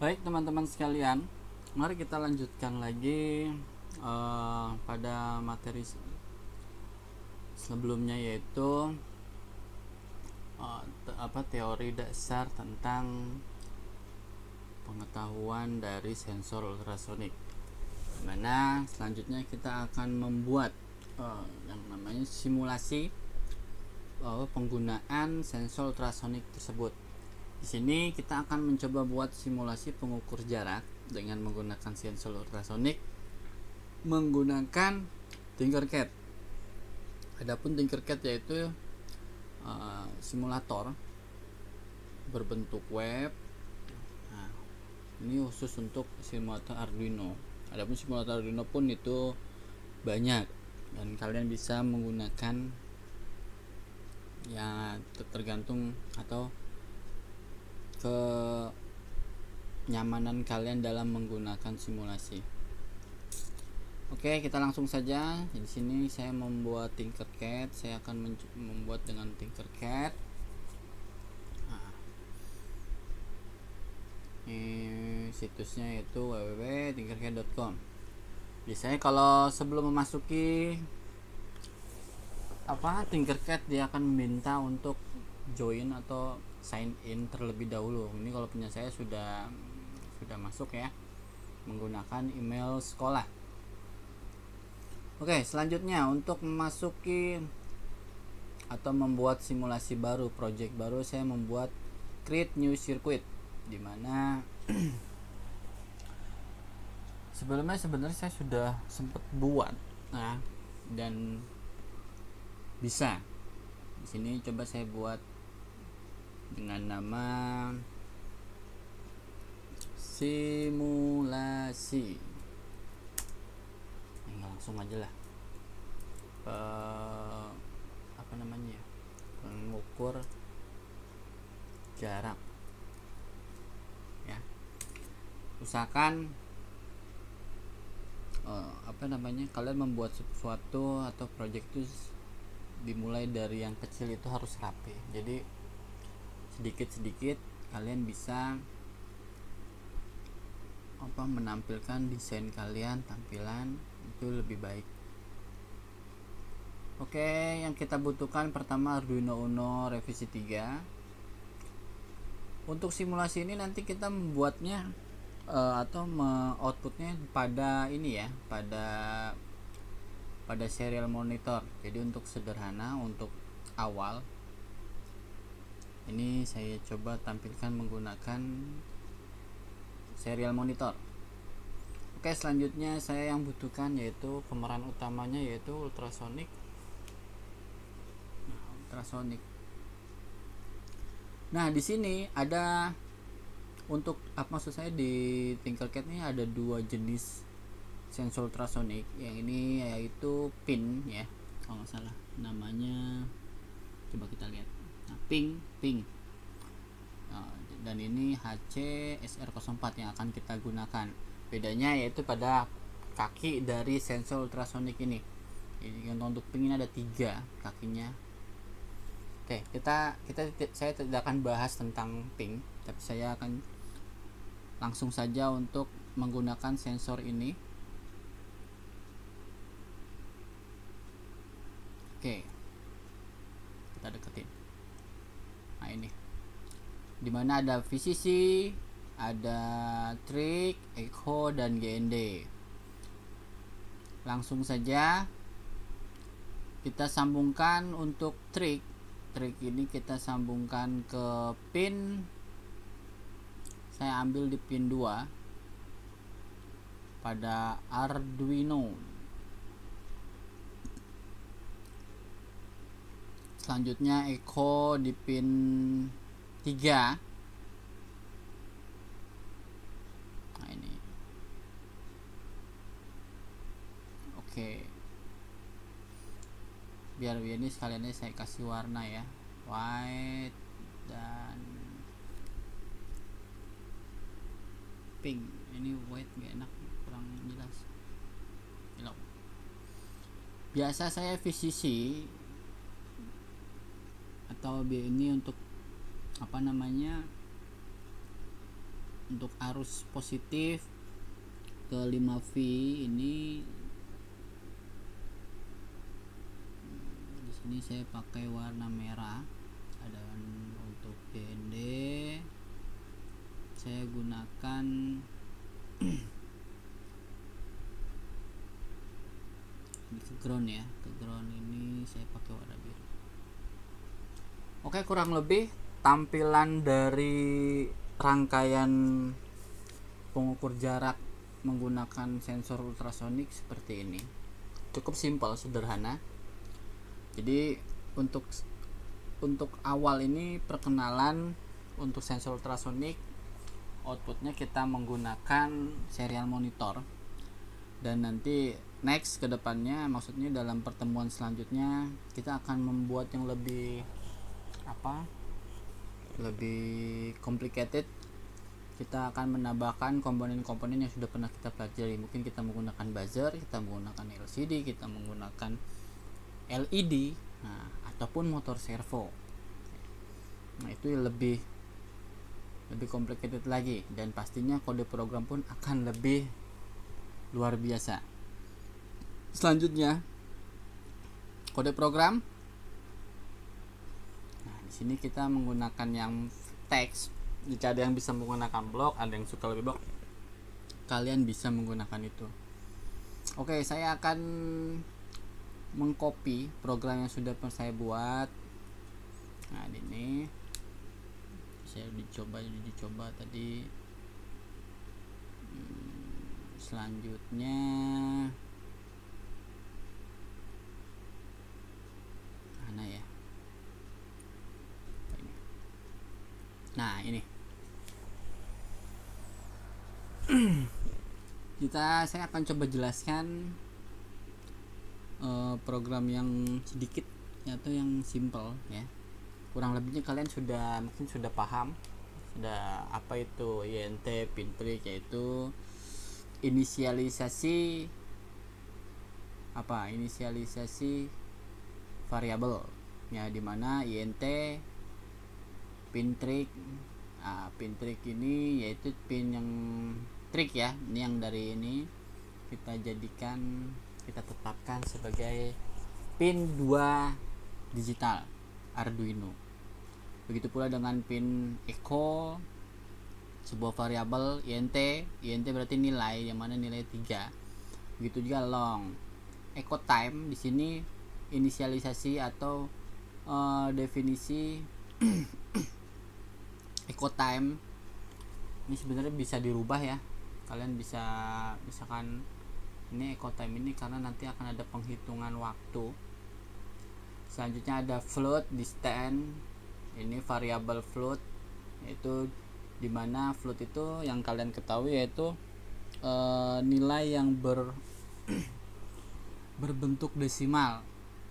Baik teman-teman sekalian, mari kita lanjutkan lagi pada materi sebelumnya, yaitu teori dasar tentang pengetahuan dari sensor ultrasonik. Dimana selanjutnya kita akan membuat yang namanya simulasi penggunaan sensor ultrasonik tersebut. Di sini kita akan mencoba buat simulasi pengukur jarak dengan menggunakan sensor ultrasonik menggunakan Tinkercad. Adapun Tinkercad yaitu simulator berbentuk web. Nah, ini khusus untuk simulator Arduino. Adapun simulator Arduino pun itu banyak dan kalian bisa menggunakan ya tergantung atau kenyamanan kalian dalam menggunakan simulasi. Oke, kita langsung saja. Di sini saya membuat Tinkercad. Saya akan membuat dengan Tinkercad. Nah, ini situsnya yaitu www.tinkercad.com. Biasanya kalau sebelum memasuki Tinkercad, dia akan meminta untuk join atau sign in terlebih dahulu. Ini kalau punya saya sudah masuk ya, menggunakan email sekolah. Oke, selanjutnya untuk memasuki atau membuat simulasi baru, project baru, saya membuat create new circuit, dimana sebelumnya sebenarnya saya sudah sempat buat, dan bisa. Di sini coba saya buat dengan nama simulasi. Langsung aja lah. Mengukur jarak. Ya. Usahakan kalian membuat sesuatu atau project itu dimulai dari yang kecil, itu harus rapi. Jadi sedikit-sedikit kalian bisa menampilkan desain kalian, tampilan itu lebih baik. Oke, yang kita butuhkan pertama Arduino Uno revisi 3. Untuk simulasi ini nanti kita membuatnya atau outputnya pada ini ya, pada serial monitor. Jadi untuk sederhana, untuk awal ini saya coba tampilkan menggunakan serial monitor. Oke, selanjutnya saya yang butuhkan yaitu pemeran utamanya yaitu ultrasonik. Nah, di sini ada maksud saya di Tinkercad ini ada dua jenis sensor ultrasonik. Yang ini yaitu pin ya, kalau nggak salah namanya, coba kita lihat. Nah, ping. Dan ini HC-SR04 yang akan kita gunakan. Bedanya yaitu pada kaki dari sensor ultrasonik ini. Untuk ping ini ada 3 kakinya. Oke, saya tidak akan bahas tentang ping, tapi saya akan langsung saja untuk menggunakan sensor ini. Oke, kita deketin. Nah, ini dimana ada VCC, ada trig, echo, dan GND. Langsung saja kita sambungkan untuk trig ini kita sambungkan ke pin. Saya ambil di pin 2 pada Arduino. Selanjutnya echo di pin 3. Nah, ini. Oke. Biar ini sekalian saya kasih warna ya, white dan pink. Ini white gak enak, kurang jelas. Biasa saya VCC atau ini untuk untuk arus positif ke 5V ini. Di sini saya pakai warna merah. Dan untuk GND saya gunakan ini ke ground ya, ke ground ini saya pakai warna biru. Oke, kurang lebih tampilan dari rangkaian pengukur jarak menggunakan sensor ultrasonik seperti ini. Cukup simpel, sederhana. Jadi untuk awal ini perkenalan untuk sensor ultrasonik, outputnya kita menggunakan serial monitor, dan nanti next kedepannya, maksudnya dalam pertemuan selanjutnya kita akan membuat yang lebih complicated. Kita akan menambahkan komponen-komponen yang sudah pernah kita pelajari. Mungkin kita menggunakan buzzer, kita menggunakan LCD, kita menggunakan LED, ataupun motor servo. Nah, itu lebih complicated lagi, dan pastinya kode program pun akan lebih luar biasa. Selanjutnya, kode program. Nah, di sini kita menggunakan yang teks. Jika ada yang bisa menggunakan blok, ada yang suka lebih blok, kalian bisa menggunakan itu. Oke, saya akan mengcopy program yang sudah saya buat. Nah, ini saya dicoba tadi. Selanjutnya mana ya? Nah, ini saya akan coba jelaskan program yang sedikit atau yang simple ya. Kurang lebihnya kalian mungkin sudah paham sudah apa itu INT pin trig, yaitu inisialisasi variabel ya, dimana INT pin trig. Pin trig ini yaitu pin yang trig ya, ini yang dari ini kita tetapkan sebagai pin 2 digital Arduino. Begitu pula dengan pin echo, sebuah variabel INT berarti nilai, yang mana nilai 3. Begitu juga long. Echo time di sini inisialisasi atau definisi echo time ini sebenarnya bisa dirubah ya. Kalian bisa, misalkan ini echo time ini karena nanti akan ada penghitungan waktu. Selanjutnya ada float distance, ini variabel float, yaitu dimana float itu yang kalian ketahui yaitu nilai yang berbentuk desimal.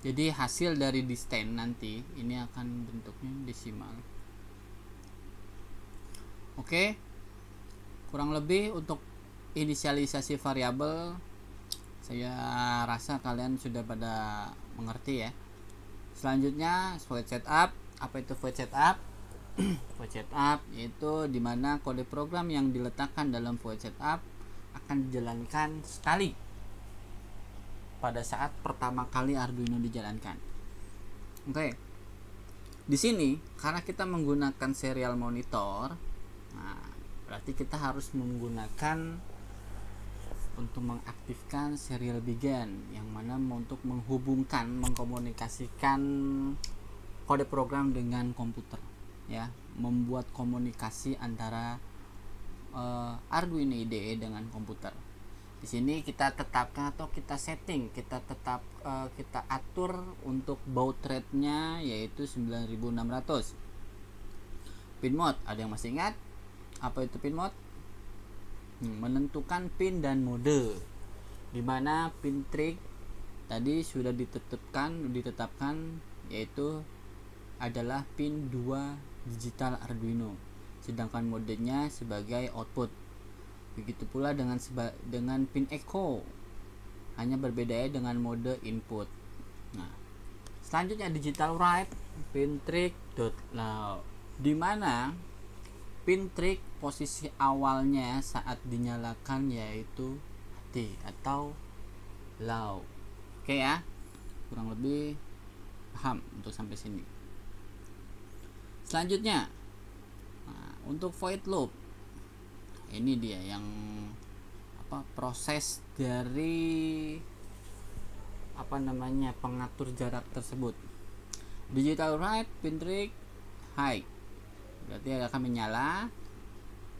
Jadi hasil dari distance nanti ini akan bentuknya desimal. Oke, kurang lebih untuk inisialisasi variabel saya rasa kalian sudah pada mengerti ya. Selanjutnya void setup. Apa itu void setup? Void setup yaitu dimana kode program yang diletakkan dalam void setup akan dijalankan sekali pada saat pertama kali Arduino dijalankan. Oke. Di sini karena kita menggunakan serial monitor, berarti kita harus menggunakan untuk mengaktifkan serial begin, yang mana untuk mengkomunikasikan kode program dengan komputer ya, membuat komunikasi antara Arduino IDE dengan komputer. Di sini kita tetapkan atau kita setting, kita atur untuk baud rate-nya yaitu 9600. Pin mode, ada yang masih ingat apa itu pin mode? Menentukan pin dan mode, dimana pin trig tadi sudah ditetapkan yaitu adalah pin 2 digital Arduino, sedangkan modenya sebagai output. Begitu pula dengan pin echo, hanya berbeda dengan mode input. Nah, selanjutnya digital write pin trig. Nah, dimana pin trig posisi awalnya saat dinyalakan yaitu high atau low. Oke ya, kurang lebih paham untuk sampai sini. Selanjutnya, untuk void loop, ini dia yang proses dari pengatur jarak tersebut. Digital write pin trig high berarti akan menyala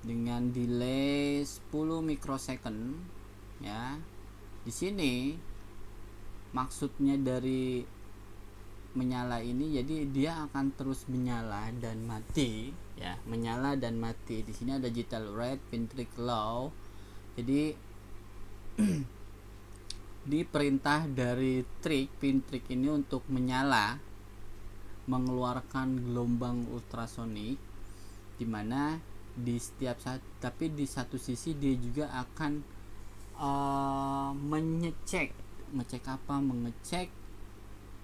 dengan delay 10 mikrosecond ya. Di sini maksudnya dari menyala ini, jadi dia akan terus menyala dan mati ya, menyala dan mati. Di sini ada digital write pin trig low. Jadi di perintah dari pin trig ini untuk menyala mengeluarkan gelombang ultrasonik, dimana di setiap saat, tapi di satu sisi dia juga akan mengecek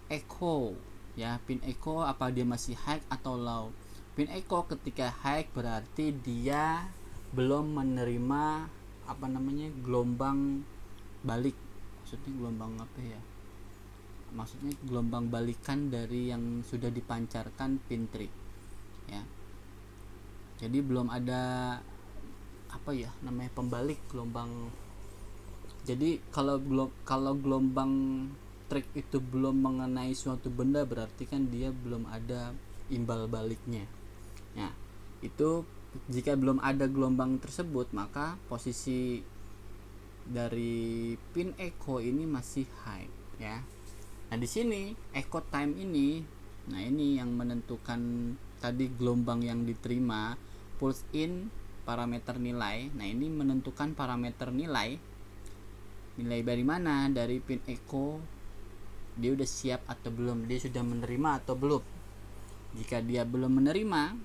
echo ya, pin echo apa dia masih high atau low. Pin echo ketika high berarti dia belum menerima gelombang balik. Maksudnya gelombang balikan dari yang sudah dipancarkan pin trig ya. Jadi belum ada pembalik gelombang. Jadi kalau gelombang trig itu belum mengenai suatu benda, berarti kan dia belum ada imbal baliknya. Nah, itu jika belum ada gelombang tersebut, maka posisi dari pin echo ini masih high ya. Nah, di sini echo time ini, ini yang menentukan tadi gelombang yang diterima, pulse in, parameter nilai. Nah, ini menentukan parameter nilai dari mana? Dari pin echo, dia udah siap atau belum, dia sudah menerima atau belum. Jika dia belum menerima,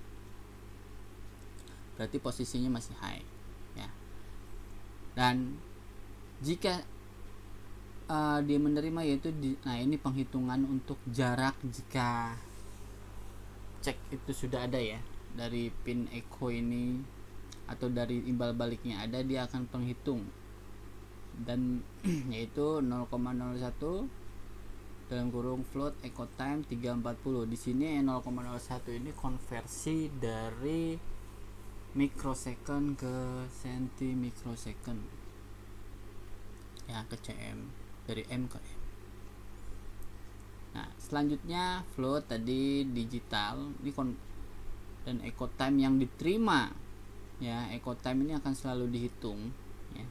berarti posisinya masih high ya. Dan jika dia menerima, yaitu ini penghitungan untuk jarak. Jika cek itu sudah ada ya, dari pin echo ini atau dari imbal baliknya ada, dia akan penghitung, dan yaitu 0,01 dalam kurung float echo time 340. Di sini 0,01 ini konversi dari mikrosecond ke senti-mikrosecond ya, ke cm, dari m ke m. Nah, selanjutnya float tadi digital ini dan echo time yang diterima ya. Echo time ini akan selalu dihitung ya,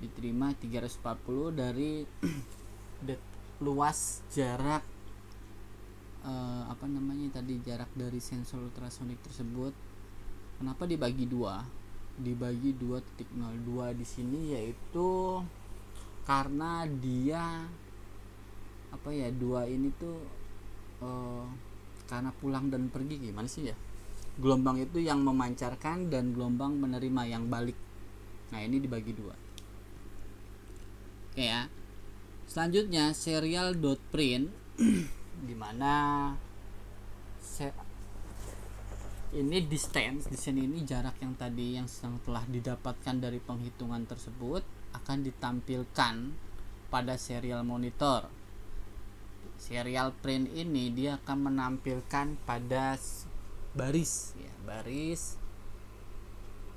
diterima 340 dari luas jarak jarak dari sensor ultrasonik tersebut. Kenapa dibagi 2? Dibagi 2.02 di sini, yaitu karena dia 2 ini tuh karena pulang dan pergi, gimana sih ya, gelombang itu yang memancarkan dan gelombang menerima yang balik. Nah, ini dibagi 2. Oke ya. Selanjutnya serial dot print di mana ini distance di sini, ini jarak yang tadi yang telah didapatkan dari penghitungan tersebut akan ditampilkan pada serial monitor. Serial print ini dia akan menampilkan pada baris ya, baris,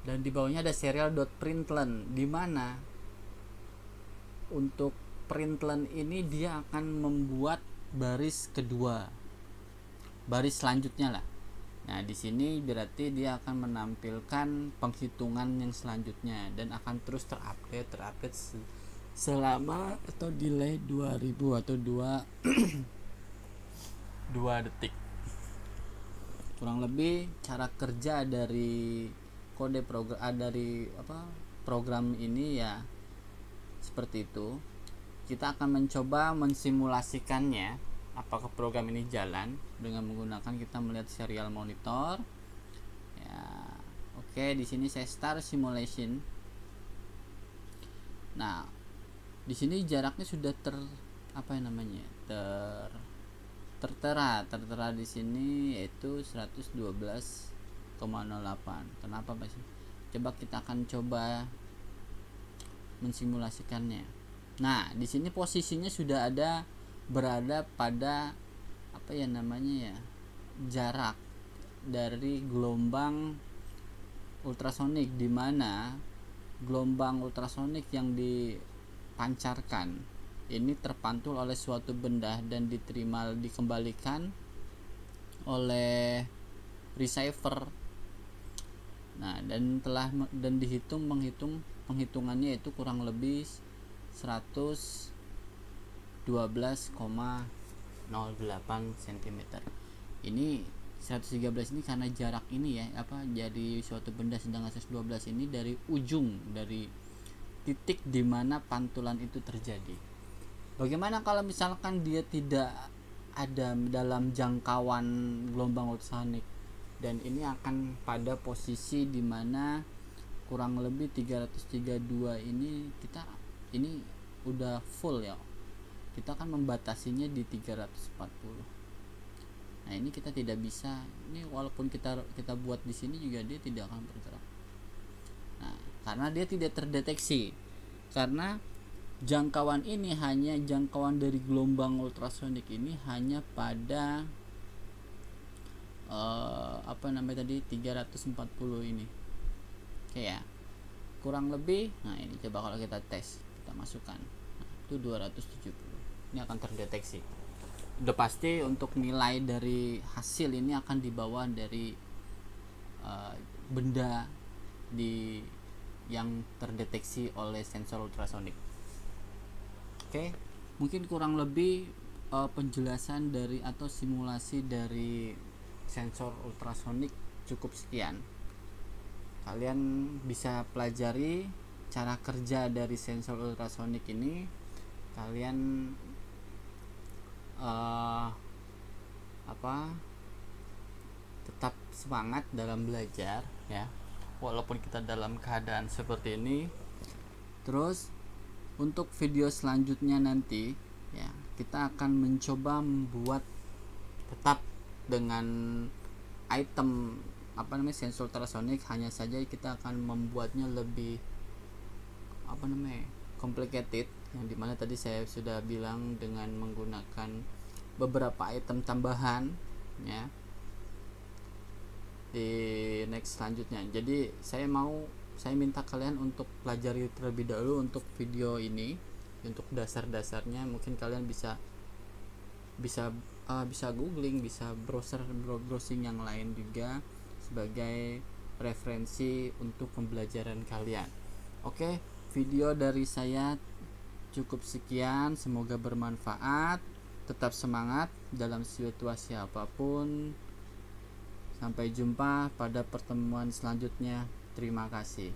dan di bawahnya ada serial dot println, di mana untuk println ini dia akan membuat baris kedua, baris selanjutnya lah. Nah, di sini berarti dia akan menampilkan penghitungan yang selanjutnya dan akan terus terupdate selama atau delay 2000 atau 2 detik. Kurang lebih cara kerja dari kode program ini ya seperti itu. Kita akan mencoba mensimulasikannya, apakah program ini jalan dengan menggunakan, kita melihat serial monitor ya. Oke, di sini saya start simulation. Nah, di sini jaraknya sudah tertera di sini, yaitu 112 Kenapa Pak? Coba kita akan coba mensimulasikannya. Nah, di sini posisinya sudah berada pada apa ya namanya ya, jarak dari gelombang ultrasonik, di mana gelombang ultrasonik yang dipancarkan ini terpantul oleh suatu benda dan dikembalikan oleh receiver. Nah, dan penghitungannya itu kurang lebih 112,08 cm. Ini 113 ini karena jarak ini ya, jadi suatu benda, sedangkan 112 ini dari titik di mana pantulan itu terjadi. Bagaimana kalau misalkan dia tidak ada dalam jangkauan gelombang ultrasonik, dan ini akan pada posisi di mana kurang lebih 332 ini udah full ya. Kita akan membatasinya di 340. Nah, ini kita tidak bisa, ini walaupun kita buat di sini juga dia tidak akan bergerak. Nah, karena dia tidak terdeteksi, karena jangkauan ini hanya jangkauan dari gelombang ultrasonik ini hanya pada 340 ini. Oke ya. Kurang lebih, nah ini coba kalau kita tes, kita masukkan. Nah, itu 270. Ini akan terdeteksi. Udah pasti untuk nilai dari hasil ini akan dibawa dari benda yang terdeteksi oleh sensor ultrasonik. Oke, mungkin kurang lebih penjelasan dari atau simulasi dari sensor ultrasonik cukup sekian. Kalian bisa pelajari cara kerja dari sensor ultrasonik ini. Kalian tetap semangat dalam belajar ya, walaupun kita dalam keadaan seperti ini. Terus untuk video selanjutnya nanti ya, kita akan mencoba membuat tetap dengan item sensor ultrasonik, hanya saja kita akan membuatnya lebih complicated, yang dimana tadi saya sudah bilang dengan menggunakan beberapa item tambahan ya di next selanjutnya. Jadi saya minta kalian untuk pelajari terlebih dahulu untuk video ini, untuk dasar-dasarnya. Mungkin kalian bisa googling, bisa browsing yang lain juga sebagai referensi untuk pembelajaran kalian. Oke, video dari saya cukup sekian, semoga bermanfaat. Tetap semangat dalam situasi apapun. Sampai jumpa pada pertemuan selanjutnya. Terima kasih.